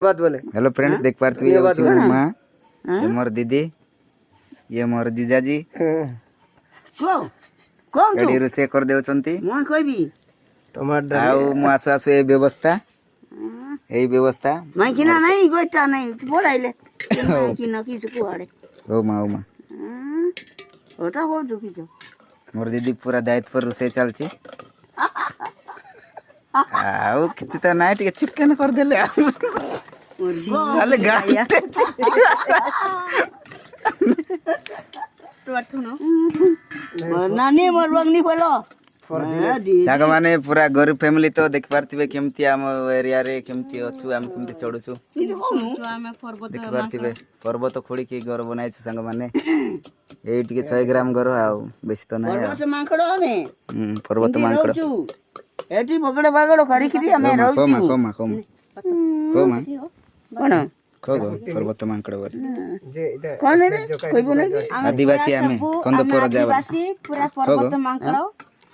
बात बोले। Hello friends, देख पारथु ये होची मामा, ये मोर दीदी, ये मोर जीजाजी एडी रोसे कर देउचंती मोन कहबी टमाटर आउ मु आसु आसु ए व्यवस्था मैं किना नहीं गोटा नहीं बोलाइले किना कि कुआड़े ओ मा ओटा हो दुखी जो मोर दीदी पूरा दायित्व पर रोसे चलची आउ किछि त नाइ टिके चिकन कर देले खाली गाइते नानी मोर बंगनी बोलो साग माने पूरा गरीब फैमिली तो देख पारथिबे केमती हम एरिया रे केमती अछु हम केमती चढुछु देख पारथिबे पर्वत खोड़ी के घर बनाइछु संग माने ए टिके 100 ग्राम घर आउ बेसी तो नाही पर्वत मांकड़ो हमें पर्वत मांकड़ो एटी बगड़ बगड़ करी करी हमें रहू कोमा कोन खोगो पर्वत मांकड़ो बोले कौन रे कोई बोले आदिवासी हमें कंदपुर जावा आदिवासी पूरा पर्वत मांकड़ो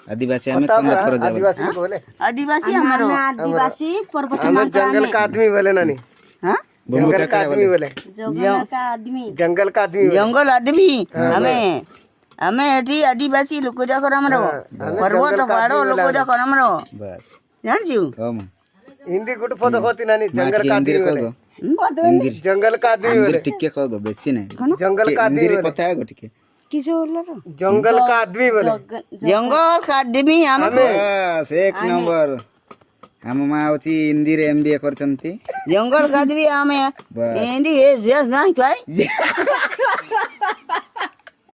आदिवासी हमें कंदपुर जावा आदिवासी बोले आदिवासी हमारो आदिवासी पर्वत हम जंगल का आदमी बोले नानी। हां जंगल का आदमी बोले जंगल का आदमी जंगल का आदमी जंगल आदमी हमें हमें एटी आदिवासी लोग जा कर हमरो पर्वत पहाड़ो लोग जा कर हमरो बस जानछु हम हिंदी गुड पद होती नानी। जंगल का आदमी बोले जंगल का आदमी बोले टिके खोगो बेसी नहीं जंगल का आदमी बोले पता है गो टिके किसे बोलला जंगल का आदमी बोले जंगल का आदमी हमें बस एक नंबर हम मा होची हिंदी रे एमबीए करचंती जंगल का आदमी हमें बस हिंदी ये जस नहीं काय